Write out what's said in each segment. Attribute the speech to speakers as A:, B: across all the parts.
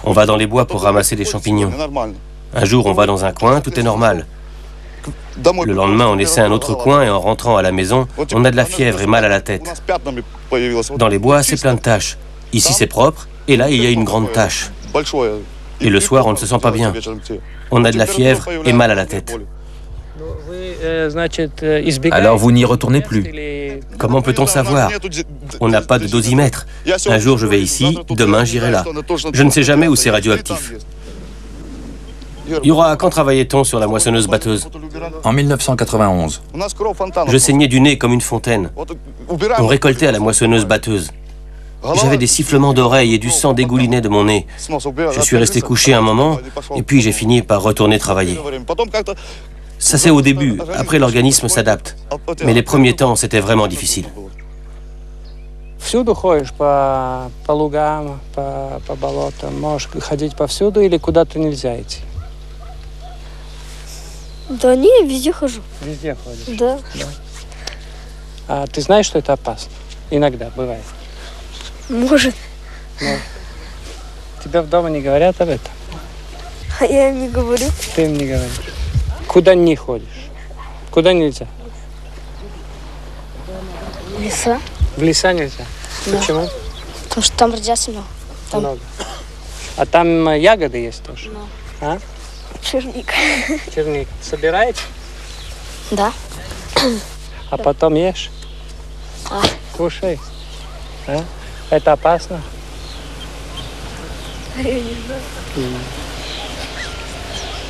A: On va dans les bois pour ramasser des champignons. Un jour, on va dans un coin, tout est normal. Le lendemain, on essaie un autre coin et en rentrant à la maison, on a de la fièvre et mal à la tête. Dans les bois, c'est plein de taches. Ici, c'est propre et là, il y a une grande tache. Et le soir, on ne se sent pas bien. On a de la fièvre et mal à la tête.
B: Alors vous n'y retournez plus?
A: Comment peut-on savoir? On n'a pas de dosimètre. Un jour, je vais ici, demain, j'irai là. Je ne sais jamais où c'est radioactif. Yura, quand travaillait-on sur la moissonneuse-batteuse?
B: En 1991.
A: Je saignais du nez comme une fontaine. On récoltait à la moissonneuse-batteuse. J'avais des sifflements d'oreilles et du sang dégoulinait de mon nez. Je suis resté couché un moment et puis j'ai fini par retourner travailler. Ça c'est au début, après l'organisme s'adapte. Mais les premiers temps, c'était vraiment difficile.
C: Всюду ходишь по лугам, по болотам, можешь ходить повсюду или куда-то нельзя идти?
D: Да не, везде хожу.
C: Везде ходишь?
D: Да.
C: А ты знаешь, что это опасно? Иногда бывает.
D: Может.
C: Но тебе в дома не говорят об этом?
D: А я им не говорю.
C: Ты им не говоришь. Куда не ходишь? Куда нельзя?
D: Леса.
C: В леса нельзя?
D: Да.
C: Почему?
D: Потому что там радиации много. Там
C: Много. А там ягоды есть тоже?
D: много.
C: А?
D: Черника.
C: Черник. Собираете?
D: Да.
C: А потом ешь?
D: А.
C: Кушай. А? Это опасно?
D: Я не знаю.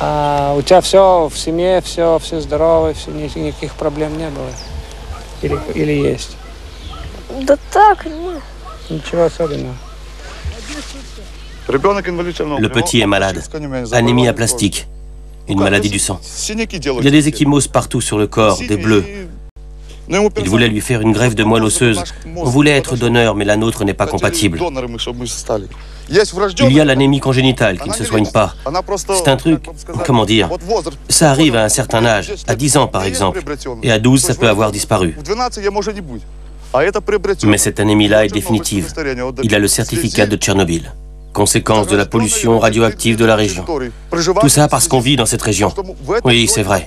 C: А у тебя все в семье, все здоровое, никаких проблем не было? Или есть?
D: Да так, нет.
C: Ничего особенного.
A: Le petit est malade. Anémie aplastique. Une maladie du sang. Il a des ecchymoses partout sur le corps, des bleus. Il voulait lui faire une greffe de moelle osseuse. On voulait être donneur, mais la nôtre n'est pas compatible. Il y a l'anémie congénitale qui ne se soigne pas. C'est un truc, comment dire, ça arrive à un certain âge, à 10 ans par exemple, et à 12 ça peut avoir disparu. Mais cette anémie-là est définitive. Il a le certificat de Tchernobyl. Conséquence de la pollution radioactive de la région. Tout ça parce qu'on vit dans cette région. Oui, c'est vrai.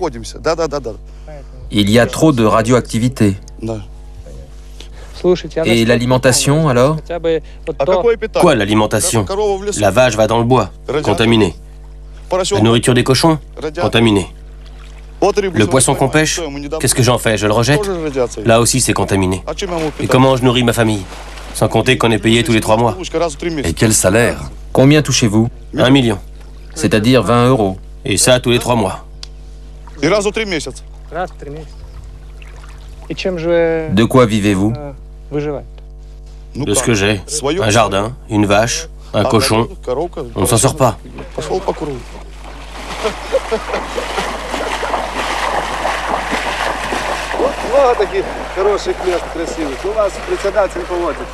B: Il y a trop de radioactivité. Et l'alimentation, alors?
A: Quoi, l'alimentation? La vache va dans le bois, contaminée. La nourriture des cochons, contaminée. Le poisson qu'on pêche, qu'est-ce que j'en fais? Je le rejette? Là aussi, c'est contaminé. Et comment je nourris ma famille? Sans compter qu'on est payé tous les 3 mois.
B: Et quel salaire? Combien touchez-vous?
A: 1 million.
B: C'est-à-dire 20 €.
A: Et ça, tous les 3 mois.
C: Раз в 3 месяца. И чем же
B: De quoi vivez-vous?
C: выживать?
A: De ce que j'ai. Un jardin, une vache, un cochon. On ne s'en sort pas.
E: Много таких хороших мест, красивых. У вас председатель поводится.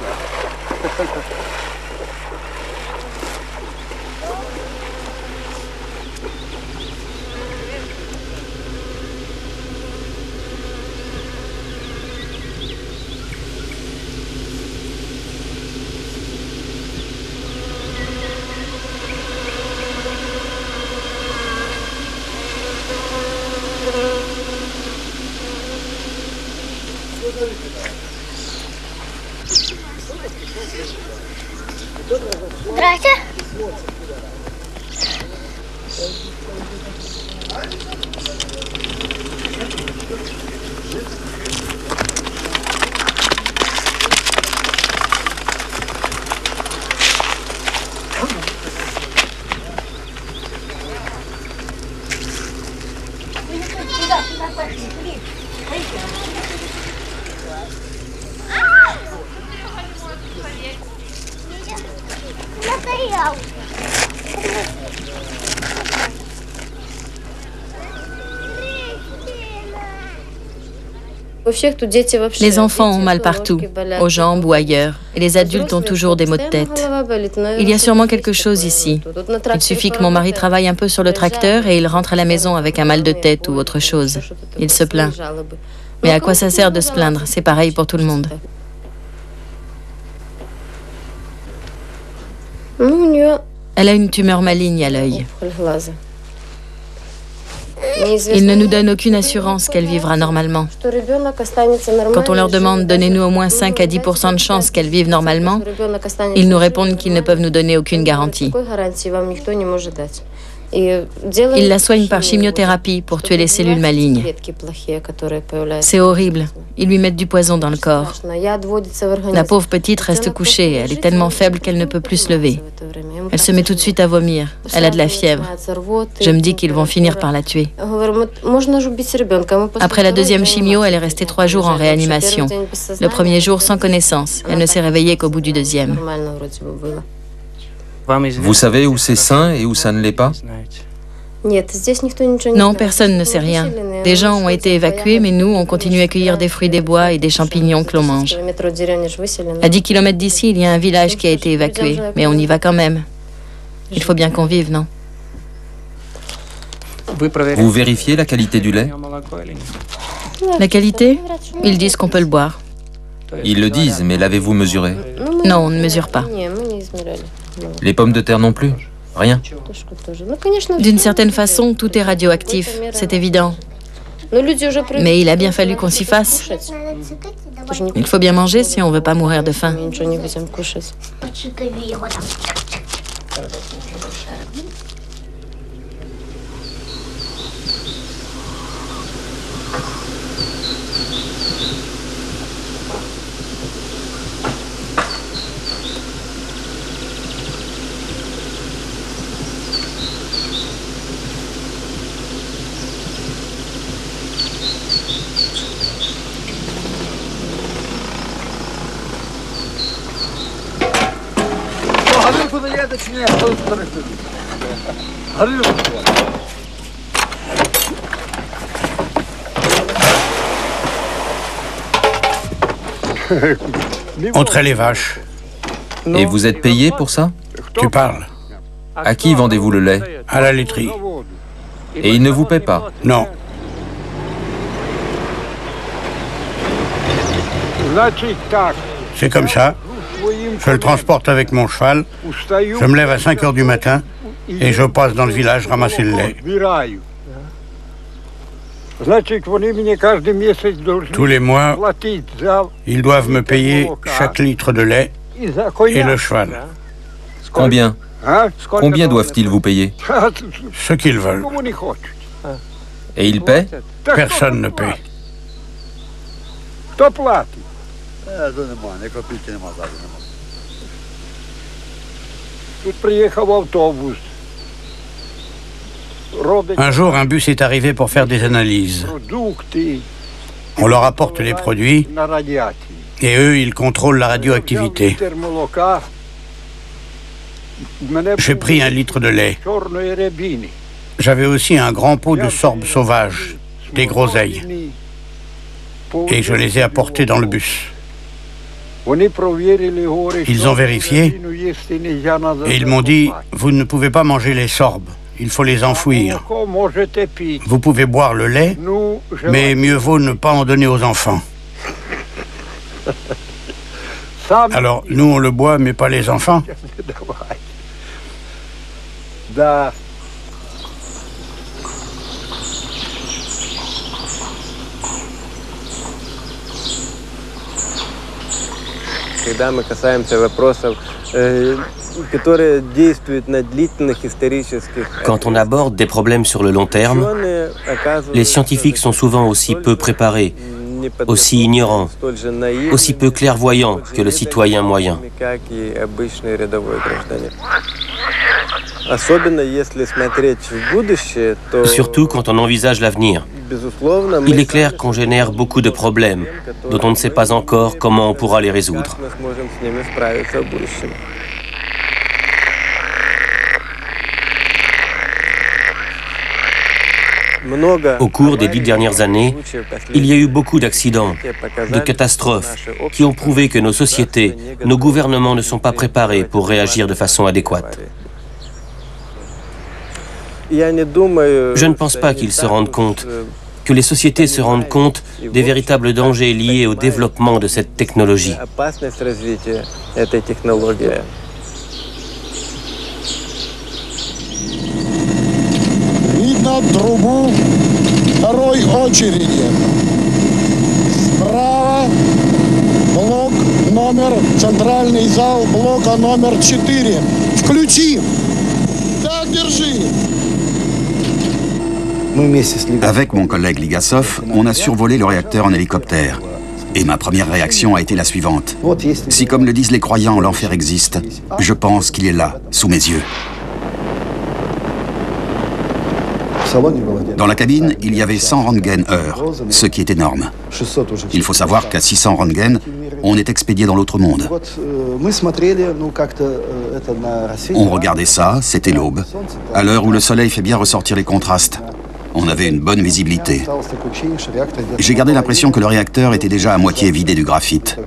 D: Здрасте.
F: Les enfants ont mal partout, aux jambes ou ailleurs, et les adultes ont toujours des maux de tête. Il y a sûrement quelque chose ici. Il suffit que mon mari travaille un peu sur le tracteur et il rentre à la maison avec un mal de tête ou autre chose. Il se plaint. Mais à quoi ça sert de se plaindre? C'est pareil pour tout le monde. Elle a une tumeur maligne à l'œil. Ils ne nous donnent aucune assurance qu'elle vivra normalement. Quand on leur demande « donnez-nous au moins 5 à 10% de chance qu'elle vive normalement », ils nous répondent qu'ils ne peuvent nous donner aucune garantie. Ils la soignent par chimiothérapie pour tuer les cellules malignes. C'est horrible. Ils lui mettent du poison dans le corps. La pauvre petite reste couchée. Elle est tellement faible qu'elle ne peut plus se lever. Elle se met tout de suite à vomir. Elle a de la fièvre. Je me dis qu'ils vont finir par la tuer. Après la deuxième chimio, elle est restée 3 jours en réanimation. Le premier jour sans connaissance. Elle ne s'est réveillée qu'au bout du deuxième.
B: Vous savez où c'est sain et où ça ne l'est pas?
F: Non, personne ne sait rien. Des gens ont été évacués, mais nous, on continue à cueillir des fruits des bois et des champignons que l'on mange. À 10 km d'ici, il y a un village qui a été évacué, mais on y va quand même. Il faut bien qu'on vive, non?
B: Vous vérifiez la qualité du lait?
F: La qualité? Ils disent qu'on peut le boire.
B: Ils le disent, mais l'avez-vous mesuré?
F: Non, on ne mesure pas.
B: Les pommes de terre non plus? Rien?
F: D'une certaine façon, tout est radioactif, c'est évident. Mais il a bien fallu qu'on s'y fasse. Il faut bien manger si on ne veut pas mourir de faim.
G: On traite les vaches.
B: Et vous êtes payé pour ça?
G: Tu parles?
B: À qui vendez-vous le lait?
G: À la laiterie.
B: Et ils ne vous paient pas?
G: Non. C'est comme ça. Je le transporte avec mon cheval. Je me lève à 5 heures du matin et je passe dans le village ramasser le lait. Tous les mois, ils doivent me payer chaque litre de lait et le cheval.
B: Combien? Combien doivent-ils vous payer?
G: Ce qu'ils veulent.
B: Et ils paient?
G: Personne ne paie. Un jour, un bus est arrivé pour faire des analyses. On leur apporte les produits et eux, ils contrôlent la radioactivité. J'ai pris 1 litre de lait. J'avais aussi un grand pot de sorbe sauvage, des groseilles. Et je les ai apportés dans le bus. Ils ont vérifié et ils m'ont dit « Vous ne pouvez pas manger les sorbes, il faut les enfouir. Vous pouvez boire le lait, mais mieux vaut ne pas en donner aux enfants. » Alors, nous, on le boit, mais pas les enfants.
E: Когда мы касаемся вопросов, которые действуют на длительных исторических...
A: Quand on aborde des problèmes sur le long terme, les scientifiques sont souvent aussi peu préparés, aussi ignorants, aussi peu clairvoyants que le citoyen moyen. Surtout quand on envisage l'avenir. Il est clair qu'on génère beaucoup de problèmes dont on ne sait pas encore comment on pourra les résoudre. Au cours des 10 dernières années, il y a eu beaucoup d'accidents, de catastrophes, qui ont prouvé que nos sociétés, nos gouvernements ne sont pas préparés pour réagir de façon adéquate. Je ne pense pas qu'ils se rendent compte, que les sociétés se rendent compte des véritables dangers liés au développement de cette technologie.
H: Трубу второй очереди. Справа блок номер, центральный зал блока номер 4. Включи. Так, держи.
I: Avec mon collègue Ligassov, on a survolé le réacteur en hélicoptère. Et ma première réaction a été la suivante. Si, comme le disent les croyants, l'enfer existe, je pense qu'il est là, sous mes yeux. Dans la cabine, il y avait 100 röntgen-heures, ce qui est énorme. Il faut savoir qu'à 600 röntgen, on est expédié dans l'autre monde. On regardait ça, c'était l'aube, à l'heure où le soleil fait bien ressortir les contrastes. On avait une bonne visibilité. J'ai gardé l'impression que le réacteur était déjà à moitié vidé du graphite.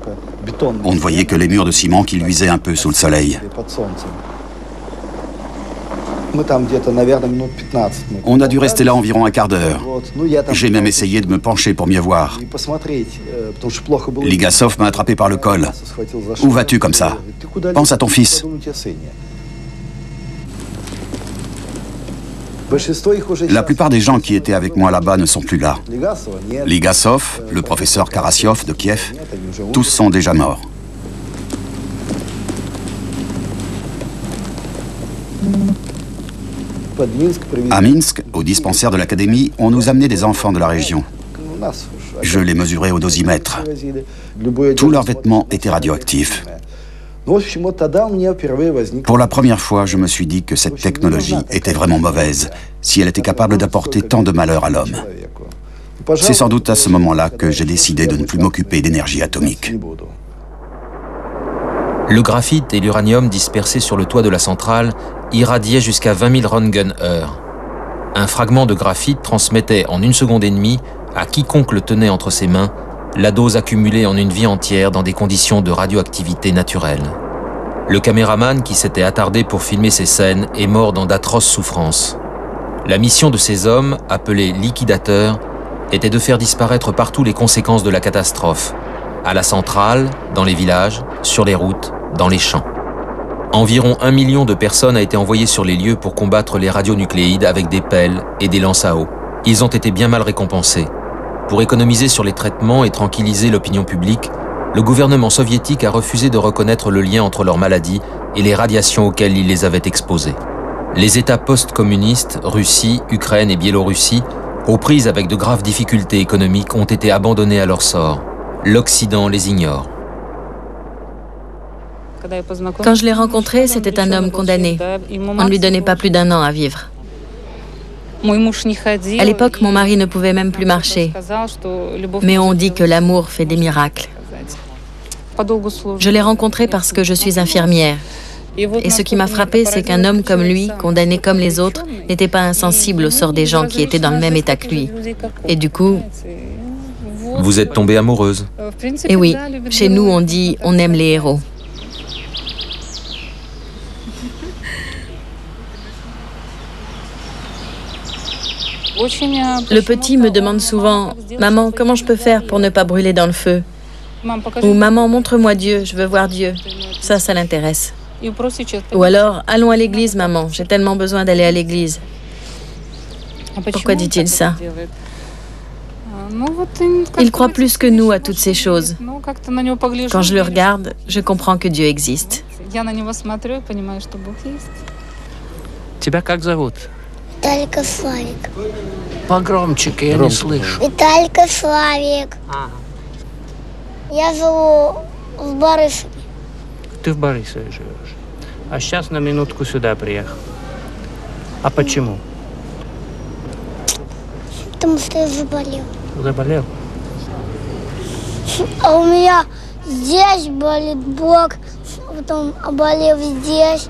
I: On ne voyait que les murs de ciment qui luisaient un peu sous le soleil. On a dû rester là environ un quart d'heure. J'ai même essayé de me pencher pour mieux voir. Ligassov m'a attrapé par le col. « Où vas-tu comme ça? Pense à ton fils. » La plupart des gens qui étaient avec moi là-bas ne sont plus là. Ligassov, le professeur Karasyov de Kiev, tous sont déjà morts. À Minsk, au dispensaire de l'académie, on nous amenait des enfants de la région. Je les mesurais au dosimètre. Tous leurs vêtements étaient radioactifs. Pour la première fois, je me suis dit que cette technologie était vraiment mauvaise, si elle était capable d'apporter tant de malheur à l'homme. C'est sans doute à ce moment-là que j'ai décidé de ne plus m'occuper d'énergie atomique.
B: Le graphite et l'uranium dispersés sur le toit de la centrale irradiaient jusqu'à 20 000 röntgen-heures. Un fragment de graphite transmettait en 1 seconde et demie à quiconque le tenait entre ses mains la dose accumulée en une vie entière dans des conditions de radioactivité naturelle. Le caméraman qui s'était attardé pour filmer ces scènes est mort dans d'atroces souffrances. La mission de ces hommes, appelés liquidateurs, était de faire disparaître partout les conséquences de la catastrophe, à la centrale, dans les villages, sur les routes, dans les champs. Environ 1 million de personnes a été envoyé sur les lieux pour combattre les radionucléides avec des pelles et des lances à eau. Ils ont été bien mal récompensés. Pour économiser sur les traitements et tranquilliser l'opinion publique, le gouvernement soviétique a refusé de reconnaître le lien entre leurs maladies et les radiations auxquelles il les avait exposés. Les États post-communistes, Russie, Ukraine et Biélorussie, aux prises avec de graves difficultés économiques, ont été abandonnés à leur sort. L'Occident les ignore.
F: Quand je l'ai rencontré, c'était un homme condamné. On ne lui donnait pas plus d'1 an à vivre. À l'époque, mon mari ne pouvait même plus marcher. Mais on dit que l'amour fait des miracles. Je l'ai rencontré parce que je suis infirmière. Et ce qui m'a frappé, c'est qu'un homme comme lui, condamné comme les autres, n'était pas insensible au sort des gens qui étaient dans le même état que lui. Et du coup...
B: Vous êtes tombée amoureuse?
F: Et oui, chez nous, on dit « on aime les héros ». Le petit me demande souvent « Maman, comment je peux faire pour ne pas brûler dans le feu ?» Ou « Maman, montre-moi Dieu, je veux voir Dieu ». Ça l'intéresse. Ou alors « Allons à l'église, maman, j'ai tellement besoin d'aller à l'église ». Pourquoi dit-il ça? Il croit plus que nous à toutes ces choses. Quand je le regarde, je comprends que Dieu existe.
C: Тебя как зовут?
D: Виталька Славик.
C: Погромче-ка, я не слышу.
D: Виталька Славик. Я живу в Борисове.
C: Ты в Борисове живешь. А сейчас на минутку сюда приехал. А почему?
D: Потому что я заболел.
C: Заболел?
D: А у меня здесь болит бок, потом болел здесь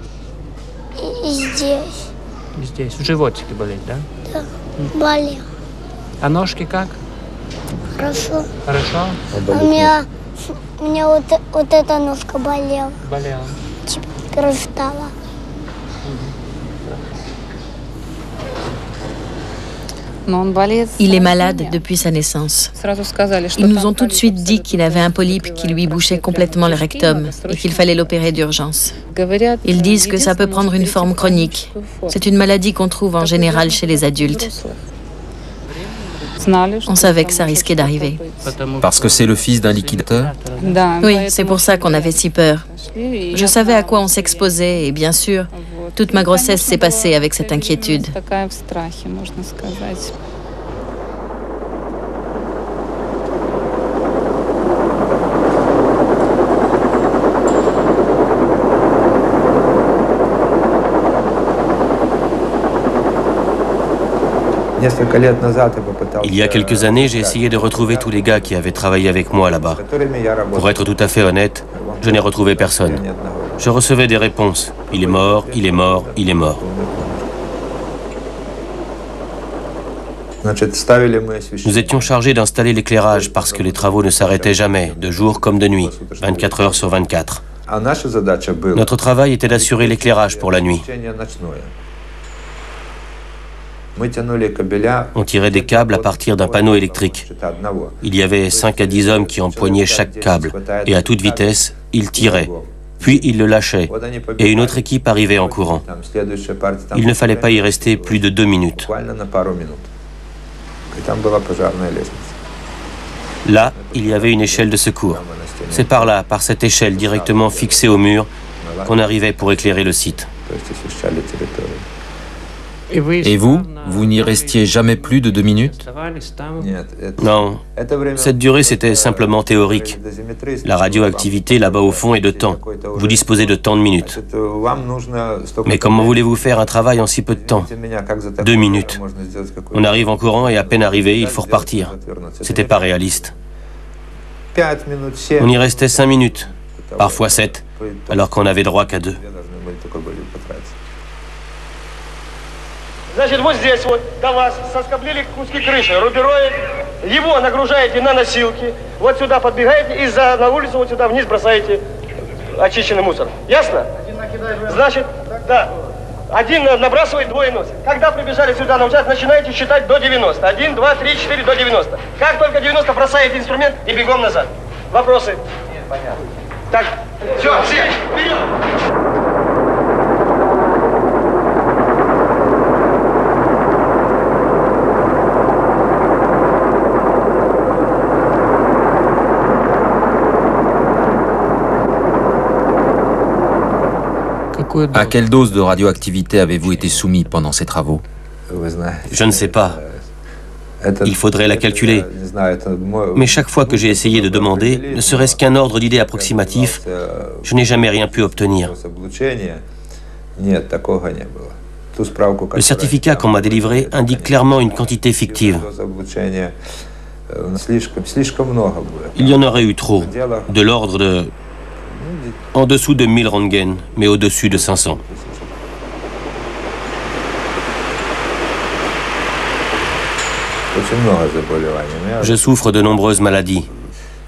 D: и здесь.
C: Здесь, в животике болит, да?
D: Да, болел.
C: А ножки как?
D: Хорошо.
C: Хорошо?
D: У меня вот эта ножка болела.
C: Болела.
D: Теперь встала.
F: Il est malade depuis sa naissance. Ils nous ont tout de suite dit qu'il avait un polype qui lui bouchait complètement le rectum et qu'il fallait l'opérer d'urgence. Ils disent que ça peut prendre une forme chronique. C'est une maladie qu'on trouve en général chez les adultes. On savait que ça risquait d'arriver.
B: Parce que c'est le fils d'un liquidateur?
F: Oui, c'est pour ça qu'on avait si peur. Je savais à quoi on s'exposait et bien sûr, toute ma grossesse s'est passée avec cette inquiétude.
A: Il y a quelques années, j'ai essayé de retrouver tous les gars qui avaient travaillé avec moi là-bas. Pour être tout à fait honnête, je n'ai retrouvé personne. Je recevais des réponses. Il est mort, il est mort, il est mort. Nous étions chargés d'installer l'éclairage parce que les travaux ne s'arrêtaient jamais, de jour comme de nuit, 24 heures sur 24. Notre travail était d'assurer l'éclairage pour la nuit. On tirait des câbles à partir d'un panneau électrique. Il y avait 5 à 10 hommes qui empoignaient chaque câble, et à toute vitesse, ils tiraient. Puis ils le lâchaient, et une autre équipe arrivait en courant. Il ne fallait pas y rester plus de 2 minutes. Là, il y avait une échelle de secours. C'est par là, par cette échelle directement fixée au mur, qu'on arrivait pour éclairer le site.
B: Et vous, vous n'y restiez jamais plus de 2 minutes?
A: Non, cette durée c'était simplement théorique. La radioactivité là-bas au fond est de temps. Vous disposez de tant de minutes. Mais comment voulez-vous faire un travail en si peu de temps? 2 minutes. On arrive en courant et à peine arrivé, il faut repartir. C'était pas réaliste. On y restait 5 minutes, parfois 7, alors qu'on n'avait droit qu'à 2.
J: Значит, вот здесь вот до вас соскоблили куски крыши, рубероид, его нагружаете на носилки, вот сюда подбегаете и на улицу вот сюда вниз бросаете очищенный мусор. Ясно? Значит, да. Один набрасывает, двое носит. Когда прибежали сюда на участок, начинаете считать до 90. 1, 2, 3, 4, до 90. Как только 90, бросаете инструмент и бегом назад. Вопросы? Нет, понятно. Так, все, все, вперед!
B: À quelle dose de radioactivité avez-vous été soumis pendant ces travaux?
A: Je ne sais pas. Il faudrait la calculer. Mais chaque fois que j'ai essayé de demander, ne serait-ce qu'un ordre d'idée approximatif, je n'ai jamais rien pu obtenir. Le certificat qu'on m'a délivré indique clairement une quantité fictive. Il y en aurait eu trop, de l'ordre de... en dessous de 1000 Röntgen, mais au-dessus de 500. Je souffre de nombreuses maladies.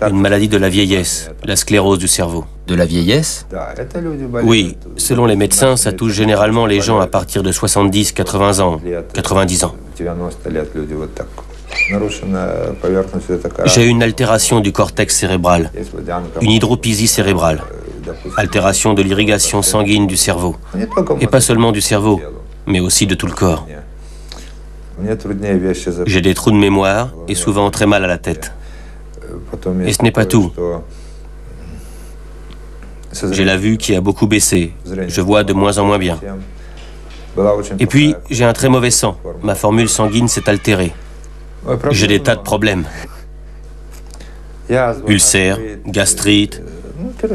A: Une maladie de la vieillesse, la sclérose du cerveau.
B: De la vieillesse?
A: Oui, selon les médecins, ça touche généralement les gens à partir de 70, 80 ans, 90 ans. J'ai une altération du cortex cérébral, une hydropysie cérébrale, altération de l'irrigation sanguine du cerveau, et pas seulement du cerveau, mais aussi de tout le corps. J'ai des trous de mémoire et souvent très mal à la tête. Et ce n'est pas tout. J'ai la vue qui a beaucoup baissé, je vois de moins en moins bien. Et puis, j'ai un très mauvais sang, ma formule sanguine s'est altérée. J'ai des tas de problèmes. Ulcères, gastrite,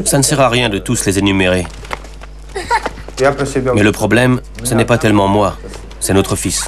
A: ça ne sert à rien de tous les énumérer. Mais le problème, ce n'est pas tellement moi, c'est notre fils.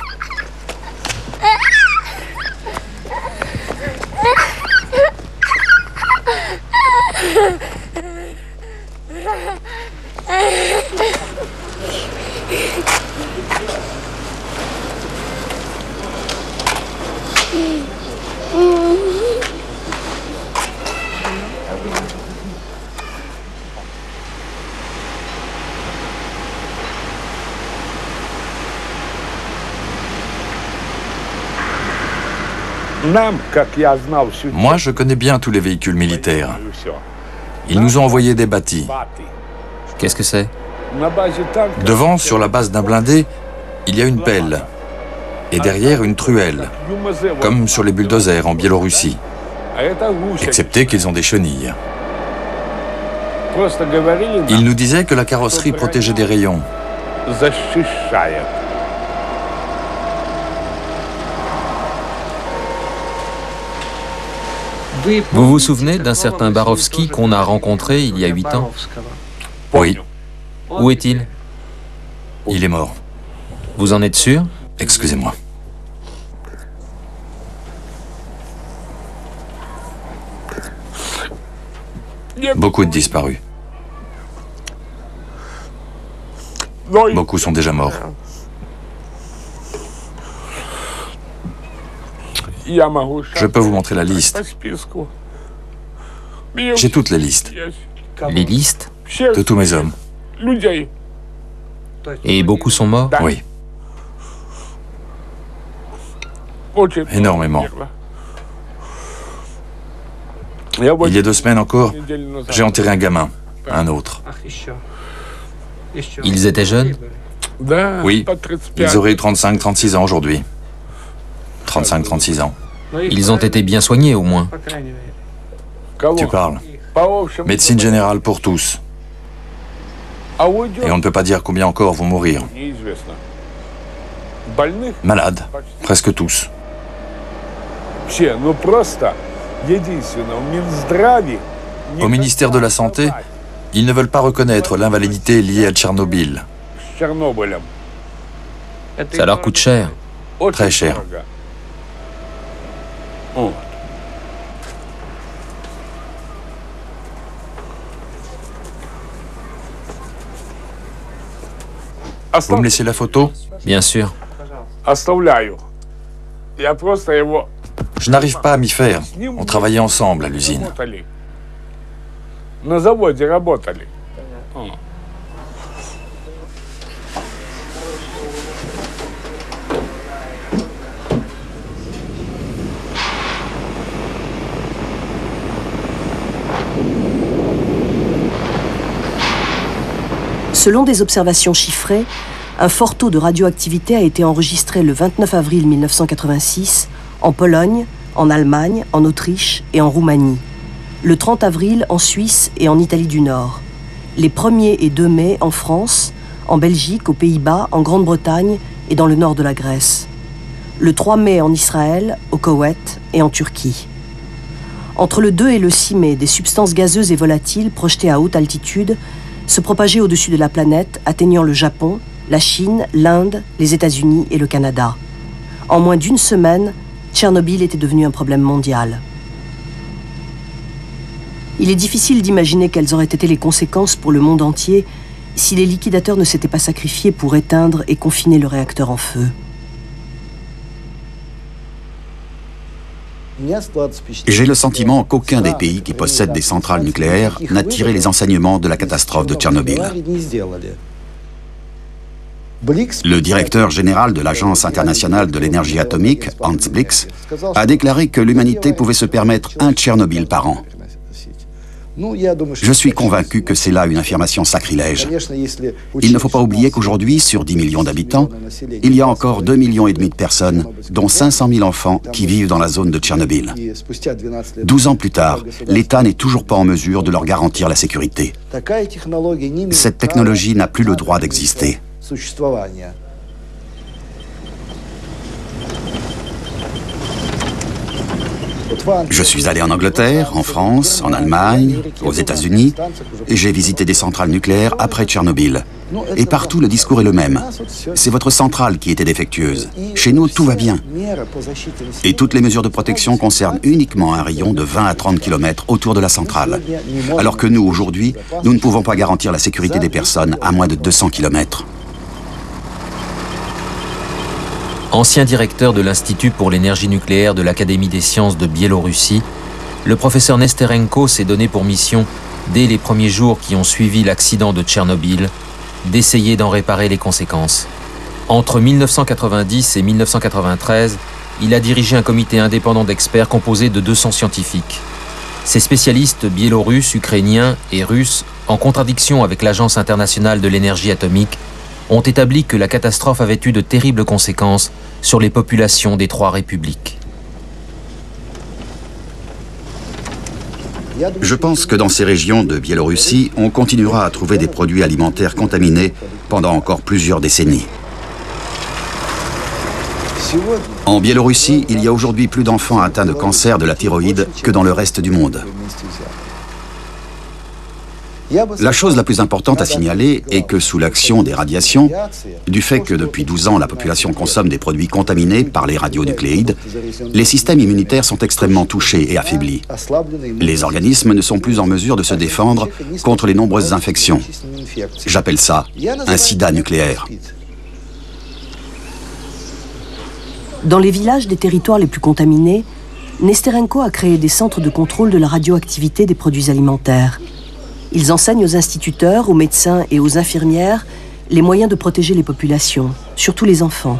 K: Moi, je connais bien tous les véhicules militaires. Ils nous ont envoyé des bâtis.
B: Qu'est-ce que c'est?
K: Devant, sur la base d'un blindé, il y a une pelle. Et derrière, une truelle. Comme sur les bulldozers en Biélorussie. Excepté qu'ils ont des chenilles. Ils nous disaient que la carrosserie protégeait des rayons.
B: Vous vous souvenez d'un certain Barovski qu'on a rencontré il y a 8 ans?
K: Oui.
B: Où est-il?
K: Il est mort.
B: Vous en êtes sûr?
K: Excusez-moi. Beaucoup de disparus. Beaucoup sont déjà morts. Je peux vous montrer la liste. J'ai toutes les listes.
B: Les listes?
K: De tous mes hommes.
B: Et beaucoup sont morts?
K: Oui. Énormément. Il y a 2 semaines encore, j'ai enterré un gamin, un autre.
B: Ils étaient jeunes?
K: Oui, ils auraient 35-36 ans aujourd'hui. 35-36 ans.
B: Ils ont été bien soignés au moins.
K: Tu parles. Médecine générale pour tous. Et on ne peut pas dire combien encore vont mourir. Malades, presque tous. Au ministère de la Santé, ils ne veulent pas reconnaître l'invalidité liée à Tchernobyl.
B: Ça leur coûte cher.
K: Très cher. Vous me laissez la photo?
B: Bien sûr.
K: Je n'arrive pas à m'y faire. On travaillait ensemble à l'usine.
L: Selon des observations chiffrées, un fort taux de radioactivité a été enregistré le 29 avril 1986 en Pologne, en Allemagne, en Autriche et en Roumanie. Le 30 avril en Suisse et en Italie du Nord. Les 1er et 2 mai en France, en Belgique, aux Pays-Bas, en Grande-Bretagne et dans le nord de la Grèce. Le 3 mai en Israël, au Koweït et en Turquie. Entre le 2 et le 6 mai, des substances gazeuses et volatiles projetées à haute altitude se propageaient au-dessus de la planète, atteignant le Japon, la Chine, l'Inde, les États-Unis et le Canada. En moins d'1 semaine, Tchernobyl était devenu un problème mondial. Il est difficile d'imaginer quelles auraient été les conséquences pour le monde entier si les liquidateurs ne s'étaient pas sacrifiés pour éteindre et confiner le réacteur en feu.
I: J'ai le sentiment qu'aucun des pays qui possèdent des centrales nucléaires n'a tiré les enseignements de la catastrophe de Tchernobyl. Le directeur général de l'Agence internationale de l'énergie atomique, Hans Blix, a déclaré que l'humanité pouvait se permettre un Tchernobyl par an. Je suis convaincu que c'est là une affirmation sacrilège. Il ne faut pas oublier qu'aujourd'hui, sur 10 millions d'habitants, il y a encore 2,5 millions de personnes, dont 500 000 enfants, qui vivent dans la zone de Tchernobyl. 12 ans plus tard, l'État n'est toujours pas en mesure de leur garantir la sécurité. Cette technologie n'a plus le droit d'exister. Je suis allé en Angleterre, en France, en Allemagne, aux États-Unis, et j'ai visité des centrales nucléaires après Tchernobyl. Et partout, le discours est le même. C'est votre centrale qui était défectueuse. Chez nous, tout va bien. Et toutes les mesures de protection concernent uniquement un rayon de 20 à 30 km autour de la centrale. Alors que nous, aujourd'hui, nous ne pouvons pas garantir la sécurité des personnes à moins de 200 km.
B: Ancien directeur de l'Institut pour l'énergie nucléaire de l'Académie des sciences de Biélorussie, le professeur Nesterenko s'est donné pour mission, dès les premiers jours qui ont suivi l'accident de Tchernobyl, d'essayer d'en réparer les conséquences. Entre 1990 et 1993, il a dirigé un comité indépendant d'experts composé de 200 scientifiques. Ces spécialistes biélorusses, ukrainiens et russes, en contradiction avec l'Agence internationale de l'énergie atomique, ont établi que la catastrophe avait eu de terribles conséquences sur les populations des 3 républiques.
I: Je pense que dans ces régions de Biélorussie, on continuera à trouver des produits alimentaires contaminés pendant encore plusieurs décennies. En Biélorussie, il y a aujourd'hui plus d'enfants atteints de cancer de la thyroïde que dans le reste du monde. La chose la plus importante à signaler est que sous l'action des radiations, du fait que depuis 12 ans la population consomme des produits contaminés par les radionucléides, les systèmes immunitaires sont extrêmement touchés et affaiblis. Les organismes ne sont plus en mesure de se défendre contre les nombreuses infections. J'appelle ça un sida nucléaire.
L: Dans les villages des territoires les plus contaminés, Nesterenko a créé des centres de contrôle de la radioactivité des produits alimentaires. Ils enseignent aux instituteurs, aux médecins et aux infirmières les moyens de protéger les populations, surtout les enfants.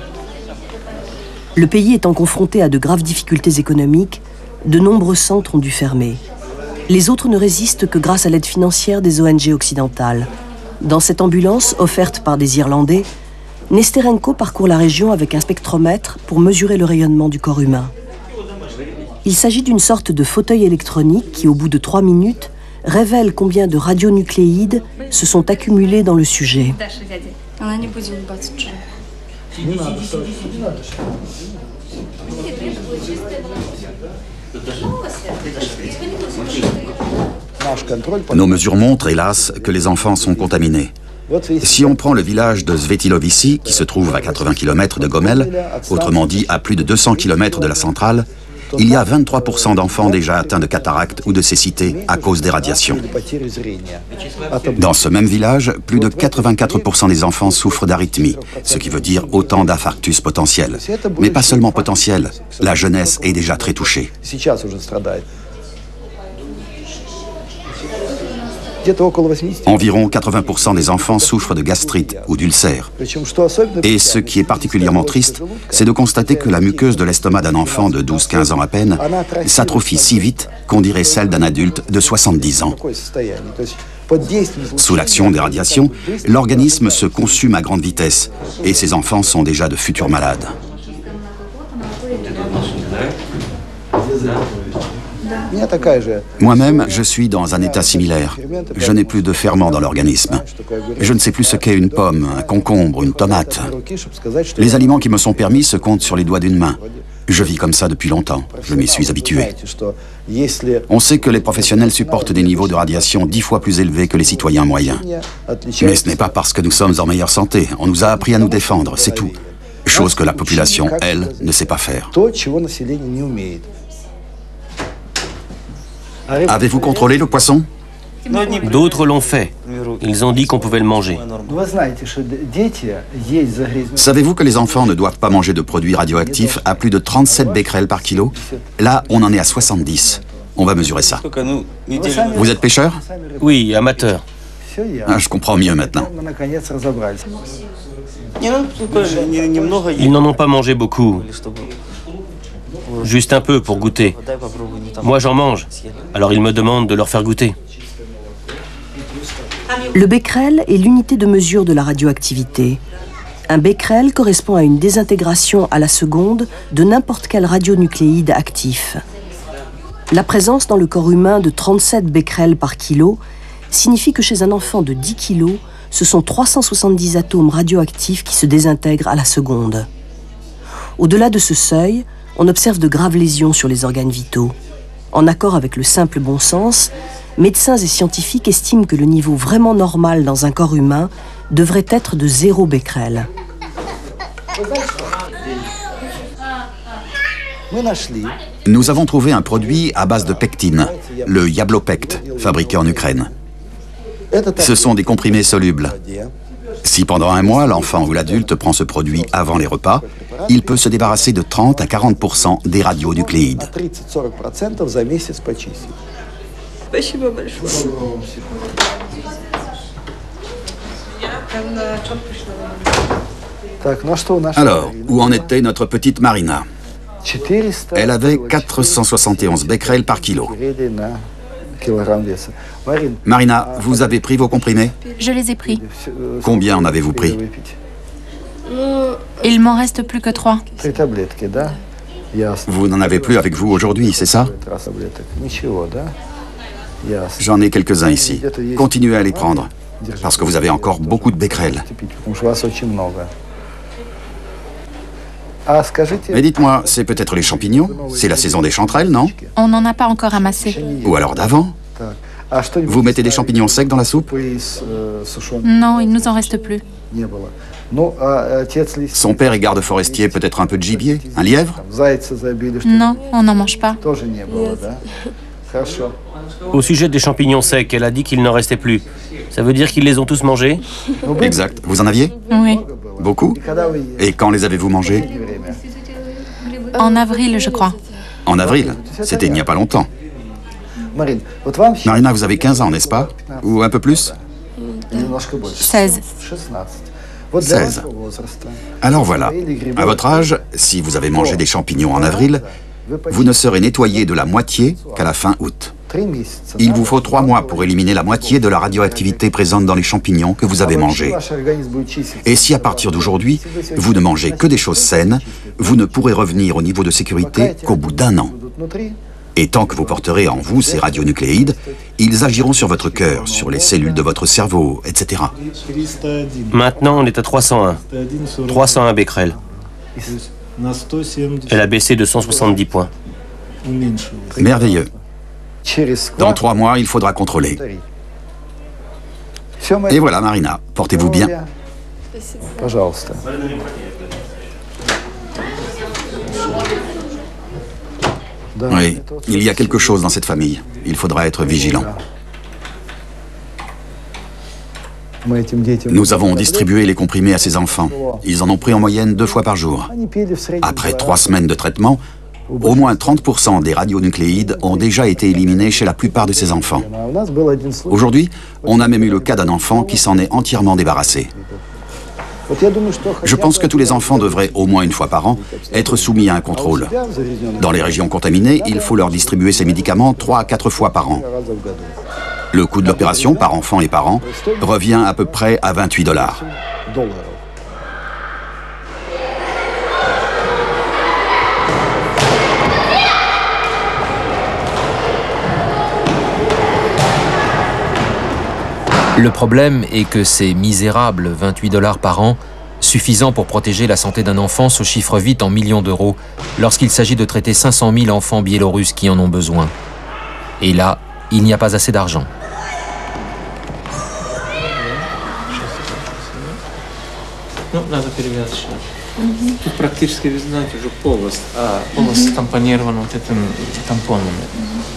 L: Le pays étant confronté à de graves difficultés économiques, de nombreux centres ont dû fermer. Les autres ne résistent que grâce à l'aide financière des ONG occidentales. Dans cette ambulance offerte par des Irlandais, Nesterenko parcourt la région avec un spectromètre pour mesurer le rayonnement du corps humain. Il s'agit d'une sorte de fauteuil électronique qui, au bout de 3 minutes, révèle combien de radionucléides se sont accumulés dans le sujet.
I: Nos mesures montrent, hélas, que les enfants sont contaminés. Si on prend le village de Svetilovici, qui se trouve à 80 km de Gomel, autrement dit à plus de 200 km de la centrale, il y a 23% d'enfants déjà atteints de cataracte ou de cécité à cause des radiations. Dans ce même village, plus de 84% des enfants souffrent d'arythmie, ce qui veut dire autant d'infarctus potentiels. Mais pas seulement potentiels, la jeunesse est déjà très touchée. Environ 80% des enfants souffrent de gastrite ou d'ulcères. Et ce qui est particulièrement triste, c'est de constater que la muqueuse de l'estomac d'un enfant de 12-15 ans à peine s'atrophie si vite qu'on dirait celle d'un adulte de 70 ans. Sous l'action des radiations, l'organisme se consume à grande vitesse et ces enfants sont déjà de futurs malades. Moi-même, je suis dans un état similaire. Je n'ai plus de ferment dans l'organisme. Je ne sais plus ce qu'est une pomme, un concombre, une tomate. Les aliments qui me sont permis se comptent sur les doigts d'une main. Je vis comme ça depuis longtemps. Je m'y suis habitué. On sait que les professionnels supportent des niveaux de radiation 10 fois plus élevés que les citoyens moyens. Mais ce n'est pas parce que nous sommes en meilleure santé. On nous a appris à nous défendre, c'est tout. Chose que la population, elle, ne sait pas faire. Avez-vous contrôlé le poisson?
A: D'autres l'ont fait. Ils ont dit qu'on pouvait le manger.
I: Savez-vous que les enfants ne doivent pas manger de produits radioactifs à plus de 37 becquerels par kilo? Là, on en est à 70. On va mesurer ça. Vous êtes pêcheur?
A: Oui, amateur.
I: Ah, je comprends mieux maintenant.
A: Ils n'en ont pas mangé beaucoup. Juste un peu pour goûter. Moi, j'en mange. Alors ils me demandent de leur faire goûter.
L: Le becquerel est l'unité de mesure de la radioactivité. Un becquerel correspond à une désintégration à la seconde de n'importe quel radionucléide actif. La présence dans le corps humain de 37 becquerels par kilo signifie que chez un enfant de 10 kilos, ce sont 370 atomes radioactifs qui se désintègrent à la seconde. Au-delà de ce seuil, on observe de graves lésions sur les organes vitaux. En accord avec le simple bon sens, médecins et scientifiques estiment que le niveau vraiment normal dans un corps humain devrait être de 0 becquerel.
I: Nous avons trouvé un produit à base de pectine, le Yablopect, fabriqué en Ukraine. Ce sont des comprimés solubles. Si pendant un mois, l'enfant ou l'adulte prend ce produit avant les repas, il peut se débarrasser de 30 à 40% des radionucléides. Alors, où en était notre petite Marina? Elle avait 471 becquerels par kilo. Marina, vous avez pris vos comprimés?
M: Je les ai pris.
I: Combien en avez-vous pris?
M: Il m'en reste plus que 3.
I: Vous n'en avez plus avec vous aujourd'hui, c'est ça? J'en ai quelques-uns ici. Continuez à les prendre, parce que vous avez encore beaucoup de becquerels. Mais dites-moi, c'est peut-être les champignons? C'est la saison des chanterelles, non?
M: On n'en a pas encore amassé.
I: Ou alors d'avant? Vous mettez des champignons secs dans la soupe?
M: Non, il nous en reste plus.
I: Son père est garde forestier, peut-être un peu de gibier? Un lièvre?
M: Non, on n'en mange pas.
A: Au sujet des champignons secs, elle a dit qu'il n'en restait plus. Ça veut dire qu'ils les ont tous mangés?
I: Exact. Vous en aviez?
M: Oui.
I: Beaucoup? Et quand les avez-vous mangés?
M: En avril, je crois.
I: En avril? C'était il n'y a pas longtemps. Marina, vous avez 15 ans, n'est-ce pas? Ou un peu plus?
M: 16.
I: 16. Alors voilà, à votre âge, si vous avez mangé des champignons en avril, vous ne serez nettoyé de la moitié qu'à la fin août. Il vous faut 3 mois pour éliminer la moitié de la radioactivité présente dans les champignons que vous avez mangés. Et si à partir d'aujourd'hui, vous ne mangez que des choses saines, vous ne pourrez revenir au niveau de sécurité qu'au bout d'1 an. Et tant que vous porterez en vous ces radionucléides, ils agiront sur votre cœur, sur les cellules de votre cerveau, etc.
A: Maintenant, on est à 301. 301 becquerels. Elle a baissé de 170 points.
I: Merveilleux. Dans 3 mois, il faudra contrôler. Et voilà, Marina, portez-vous bien. Oui, il y a quelque chose dans cette famille. Il faudra être vigilant. Nous avons distribué les comprimés à ces enfants. Ils en ont pris en moyenne 2 fois par jour. Après 3 semaines de traitement, au moins 30% des radionucléides ont déjà été éliminés chez la plupart de ces enfants. Aujourd'hui, on a même eu le cas d'un enfant qui s'en est entièrement débarrassé. Je pense que tous les enfants devraient, au moins 1 fois par an, être soumis à un contrôle. Dans les régions contaminées, il faut leur distribuer ces médicaments 3 à 4 fois par an. Le coût de l'opération, par enfant et par an, revient à peu près à 28 $.
B: Le problème est que ces misérables 28 $ par an, suffisants pour protéger la santé d'un enfant, se chiffrent vite en millions d'euros lorsqu'il s'agit de traiter 500 000 enfants biélorusses qui en ont besoin. Et là, il n'y a pas assez d'argent.
C: Тут практически, вы знаете, уже полость, а полость тампонирована вот этими тампонами.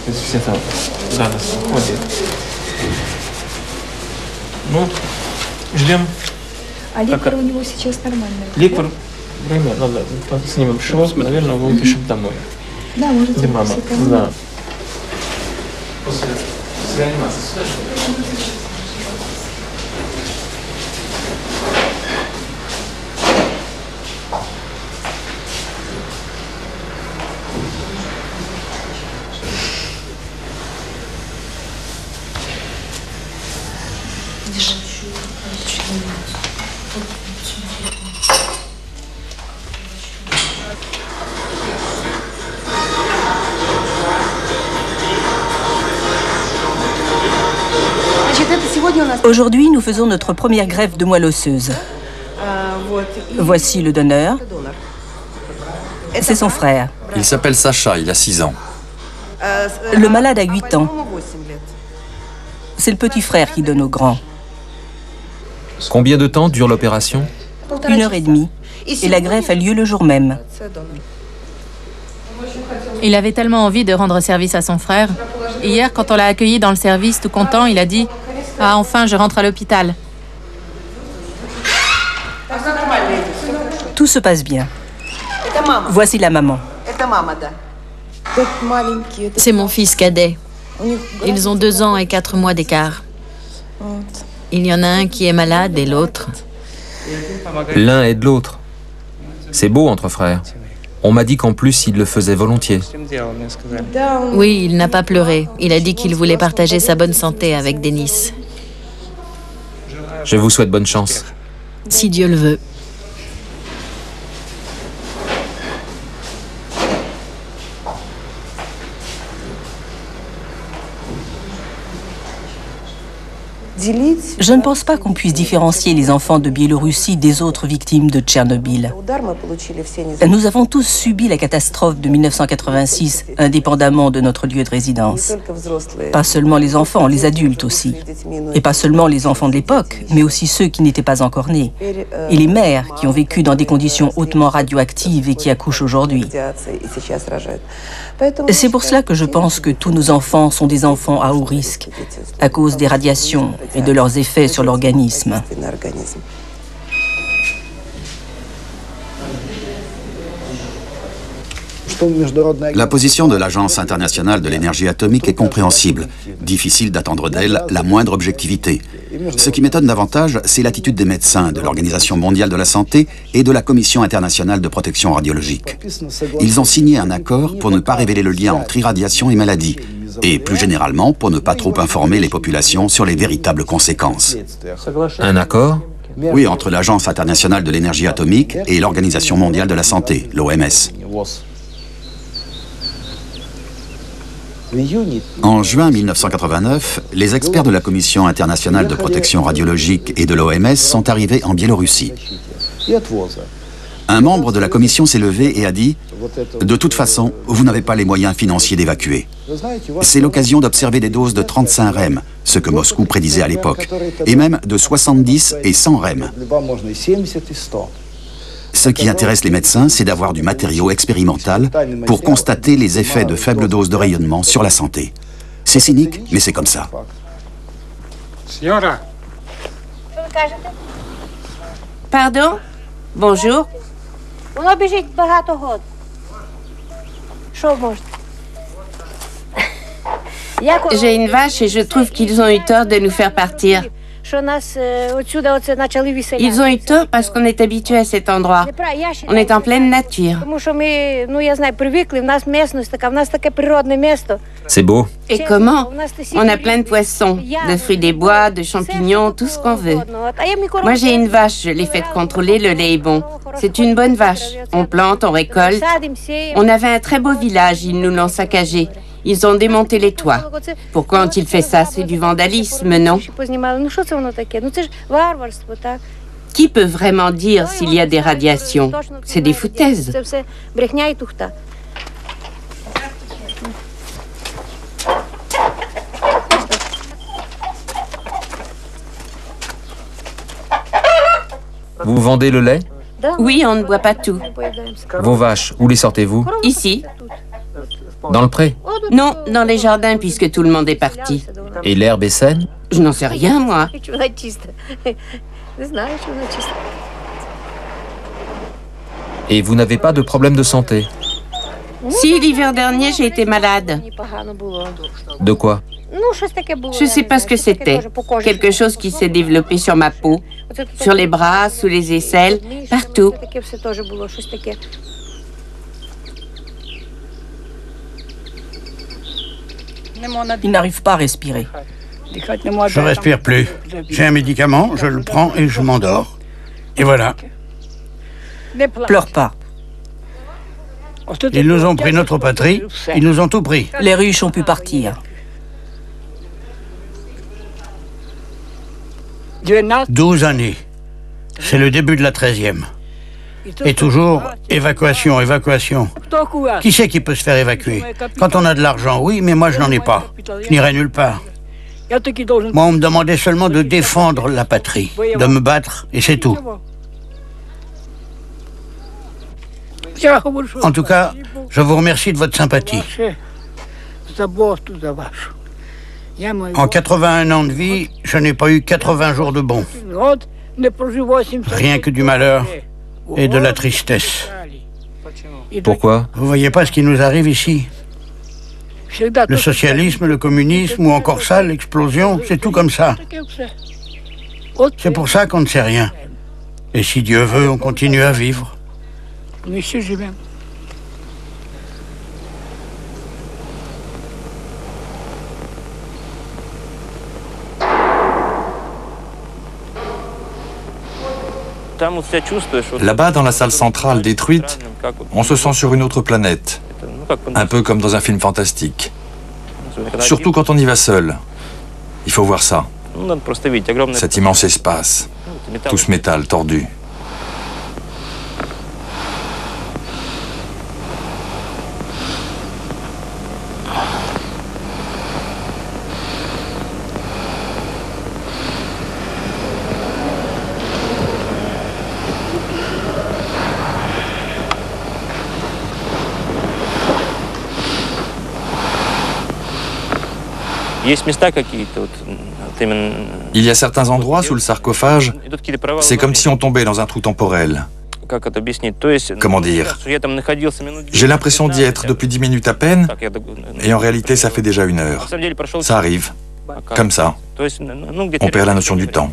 C: То есть это гадость уходит. Ну, ждем.
N: А ликвор у него сейчас нормальный?
C: Ликвор, время, надо, снимем шов, наверное, мы пишем домой.
N: Да, можете.
C: Где мама? Да. После реанимации сюда, что ли?
L: Aujourd'hui, nous faisons notre première greffe de moelle osseuse. Voici le donneur. C'est son frère.
K: Il s'appelle Sacha, il a 6 ans.
L: Le malade a 8 ans. C'est le petit frère qui donne au grand.
B: Combien de temps dure l'opération?
L: 1h30. Et la greffe a lieu le jour même.
F: Il avait tellement envie de rendre service à son frère. Hier, quand on l'a accueilli dans le service tout content, il a dit « Ah, enfin, je rentre à l'hôpital ».
L: Tout se passe bien. Voici la maman.
F: C'est mon fils cadet. Ils ont 2 ans et 4 mois d'écart. Il y en a un qui est malade et l'autre.
B: L'un aide l'autre. C'est beau entre frères. On m'a dit qu'en plus, il le faisait volontiers.
F: Oui, il n'a pas pleuré. Il a dit qu'il voulait partager sa bonne santé avec Denis.
B: Je vous souhaite bonne chance.
F: Si Dieu le veut.
L: Je ne pense pas qu'on puisse différencier les enfants de Biélorussie des autres victimes de Tchernobyl. Nous avons tous subi la catastrophe de 1986, indépendamment de notre lieu de résidence. Pas seulement les enfants, les adultes aussi. Et pas seulement les enfants de l'époque, mais aussi ceux qui n'étaient pas encore nés. Et les mères qui ont vécu dans des conditions hautement radioactives et qui accouchent aujourd'hui. C'est pour cela que je pense que tous nos enfants sont des enfants à haut risque, à cause des radiations et de leurs effets sur l'organisme.
I: La position de l'Agence internationale de l'énergie atomique est compréhensible. Difficile d'attendre d'elle la moindre objectivité. Ce qui m'étonne davantage, c'est l'attitude des médecins, de l'Organisation mondiale de la santé et de la Commission internationale de protection radiologique. Ils ont signé un accord pour ne pas révéler le lien entre irradiation et maladie, et plus généralement pour ne pas trop informer les populations sur les véritables conséquences.
B: Un accord ?
I: Oui, entre l'Agence internationale de l'énergie atomique et l'Organisation mondiale de la santé, l'OMS. En juin 1989, les experts de la Commission internationale de protection radiologique et de l'OMS sont arrivés en Biélorussie. Un membre de la commission s'est levé et a dit « De toute façon, vous n'avez pas les moyens financiers d'évacuer. C'est l'occasion d'observer des doses de 35 rem, ce que Moscou prédisait à l'époque, et même de 70 et 100 rem. Ce qui intéresse les médecins, c'est d'avoir du matériau expérimental pour constater les effets de faibles doses de rayonnement sur la santé. C'est cynique, mais c'est comme ça.
O: Pardon? Bonjour. J'ai une vache et je trouve qu'ils ont eu tort de nous faire partir. Ils ont eu tort parce qu'on est habitué à cet endroit. On est en pleine nature.
B: C'est beau.
O: Et comment? On a plein de poissons, de fruits des bois, de champignons, tout ce qu'on veut. Moi, j'ai une vache, je l'ai faite contrôler, le lait est bon. C'est une bonne vache. On plante, on récolte. On avait un très beau village, ils nous l'ont saccagé. Ils ont démonté les toits. Pourquoi ont-ils fait ça? C'est du vandalisme, non? Qui peut vraiment dire s'il y a des radiations? C'est des foutaises.
B: Vous vendez le lait?
O: Oui, on ne boit pas tout.
B: Vos vaches, où les sortez-vous?
O: Ici.
B: Dans le pré?
O: Non, dans les jardins, puisque tout le monde est parti.
B: Et l'herbe est saine?
O: Je n'en sais rien, moi.
B: Et vous n'avez pas de problème de santé?
O: Si, l'hiver dernier, j'ai été malade.
B: De quoi?
O: Je ne sais pas ce que c'était. Quelque chose qui s'est développé sur ma peau, sur les bras, sous les aisselles, partout.
L: Il n'arrive pas à respirer.
G: Je respire plus. J'ai un médicament, je le prends et je m'endors. Et voilà.
L: Pleure pas.
G: Ils nous ont pris notre patrie, ils nous ont tout pris.
L: Les ruches ont pu partir.
G: 12 années. C'est le début de la 13e. Et toujours, évacuation, évacuation. Qui c'est qui peut se faire évacuer? Quand on a de l'argent, oui, mais moi je n'en ai pas. Je n'irai nulle part. Moi, on me demandait seulement de défendre la patrie, de me battre, et c'est tout. En tout cas, je vous remercie de votre sympathie. En 81 ans de vie, je n'ai pas eu 80 jours de bon. Rien que du malheur. et de la tristesse.
B: Pourquoi?
G: Vous voyez pas ce qui nous arrive ici? Le socialisme, le communisme ou encore ça, l'explosion, c'est tout comme ça. C'est pour ça qu'on ne sait rien. Et si Dieu veut, on continue à vivre.
K: Là-bas, dans la salle centrale détruite, on se sent sur une autre planète. Un peu comme dans un film fantastique. Surtout quand on y va seul. Il faut voir ça. Cet immense espace. Tout ce métal tordu. Il y a certains endroits sous le sarcophage, c'est comme si on tombait dans un trou temporel. Comment dire? J'ai l'impression d'y être depuis 10 minutes à peine, et en réalité ça fait déjà 1 heure. Ça arrive, comme ça. On perd la notion du temps.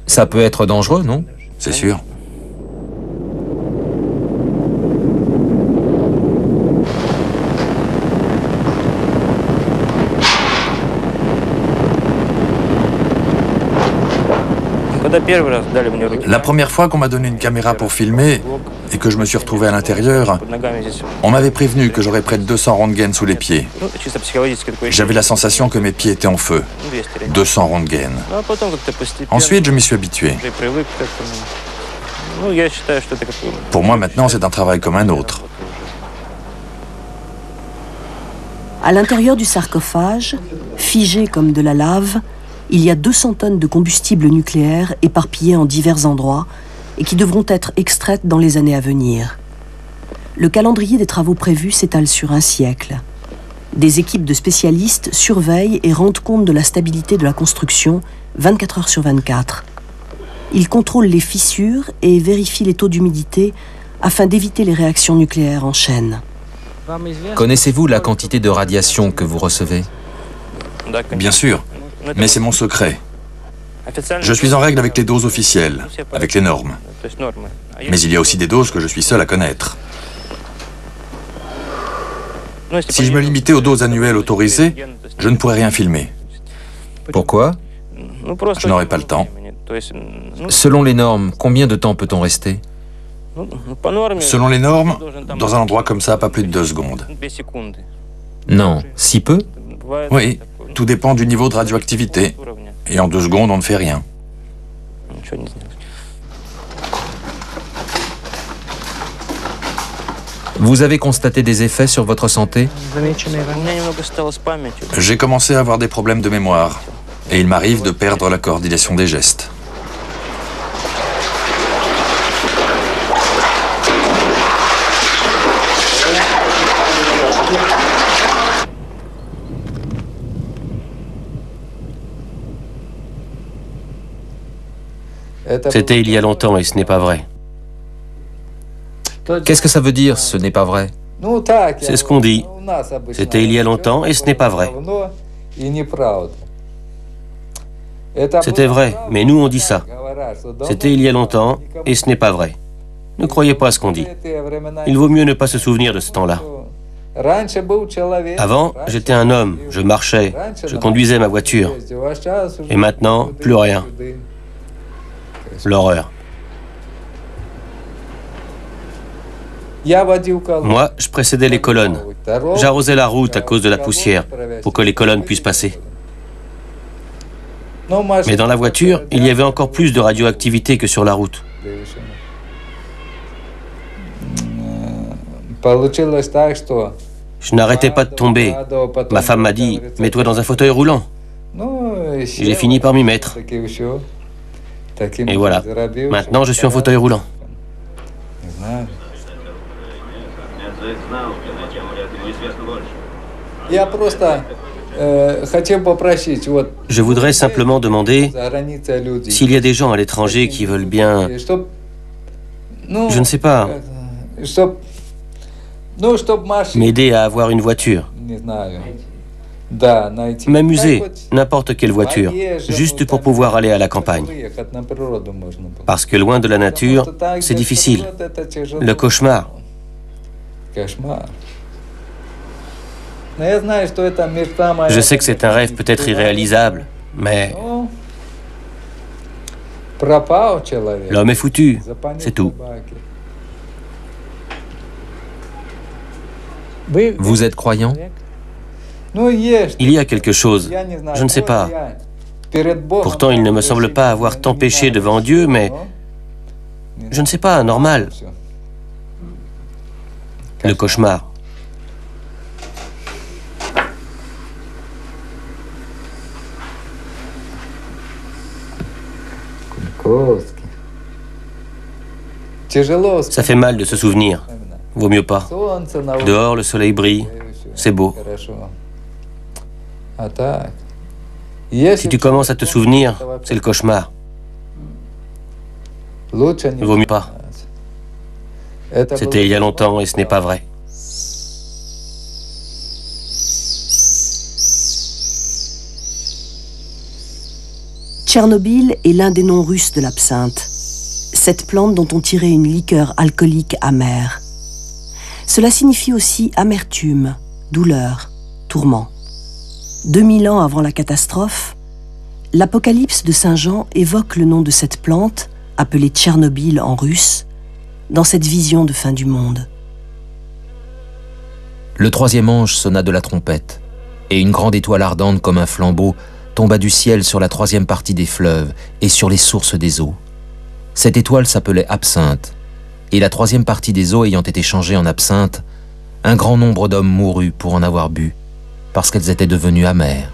B: Ça peut être dangereux, non?
K: C'est sûr. La première fois qu'on m'a donné une caméra pour filmer et que je me suis retrouvé à l'intérieur, on m'avait prévenu que j'aurais près de 200 Röntgen sous les pieds. J'avais la sensation que mes pieds étaient en feu. 200 Röntgen. Ensuite, je m'y suis habitué. Pour moi, maintenant, c'est un travail comme un autre.
L: À l'intérieur du sarcophage, figé comme de la lave, il y a 200 tonnes de combustible nucléaire éparpillées en divers endroits et qui devront être extraites dans les années à venir. Le calendrier des travaux prévus s'étale sur 1 siècle. Des équipes de spécialistes surveillent et rendent compte de la stabilité de la construction 24 heures sur 24. Ils contrôlent les fissures et vérifient les taux d'humidité afin d'éviter les réactions nucléaires en chaîne.
B: Connaissez-vous la quantité de radiation que vous recevez?
K: Bien sûr. Mais c'est mon secret. Je suis en règle avec les doses officielles, avec les normes. Mais il y a aussi des doses que je suis seul à connaître. Si je me limitais aux doses annuelles autorisées, je ne pourrais rien filmer.
B: Pourquoi?
K: Je n'aurais pas le temps.
B: Selon les normes, combien de temps peut-on rester?
K: Selon les normes, dans un endroit comme ça, pas plus de 2 secondes.
B: Non, si peu?
K: Oui. Tout dépend du niveau de radioactivité. Et en 2 secondes, on ne fait rien.
B: Vous avez constaté des effets sur votre santé?
K: J'ai commencé à avoir des problèmes de mémoire. Et il m'arrive de perdre la coordination des gestes.
A: C'était il y a longtemps et ce n'est pas vrai.
B: Qu'est-ce que ça veut dire, ce n'est pas vrai?
A: C'est ce qu'on dit. C'était il y a longtemps et ce n'est pas vrai. C'était vrai, mais nous on dit ça. C'était il y a longtemps et ce n'est pas vrai. Ne croyez pas à ce qu'on dit. Il vaut mieux ne pas se souvenir de ce temps-là. Avant, j'étais un homme, je marchais, je conduisais ma voiture. Et maintenant, plus rien. L'horreur. Moi, je précédais les colonnes. J'arrosais la route à cause de la poussière, pour que les colonnes puissent passer. Mais dans la voiture, il y avait encore plus de radioactivité que sur la route. Je n'arrêtais pas de tomber. Ma femme m'a dit, mets-toi dans un fauteuil roulant. J'ai fini par m'y mettre. Et voilà, maintenant je suis en fauteuil roulant. Je voudrais simplement demander s'il y a des gens à l'étranger qui veulent bien Je ne sais pas. M'aider à avoir une voiture. M'amuser, n'importe quelle voiture, juste pour pouvoir aller à la campagne. Parce que loin de la nature, c'est difficile. Le cauchemar. Je sais que c'est un rêve peut-être irréalisable, mais l'homme est foutu, c'est tout.
B: Vous êtes croyant?
A: Il y a quelque chose, je ne sais pas. Pourtant, il ne me semble pas avoir tant péché devant Dieu, mais je ne sais pas, normal. Le cauchemar. Ça fait mal de se souvenir. Vaut mieux pas. Dehors, le soleil brille. C'est beau. Si tu commences à te souvenir, c'est le cauchemar. Vaut mieux pas. C'était il y a longtemps et ce n'est pas vrai.
L: Tchernobyl est l'un des noms russes de l'absinthe, cette plante dont on tirait une liqueur alcoolique amère. Cela signifie aussi amertume, douleur, tourment. 2000 ans avant la catastrophe, l'Apocalypse de Saint Jean évoque le nom de cette plante, appelée Tchernobyl en russe, dans cette vision de fin du monde.
B: Le troisième ange sonna de la trompette, et une grande étoile ardente comme un flambeau tomba du ciel sur la troisième partie des fleuves et sur les sources des eaux. Cette étoile s'appelait Absinthe, et la troisième partie des eaux ayant été changée en absinthe, un grand nombre d'hommes mourut pour en avoir bu, parce qu'elles étaient devenues amères.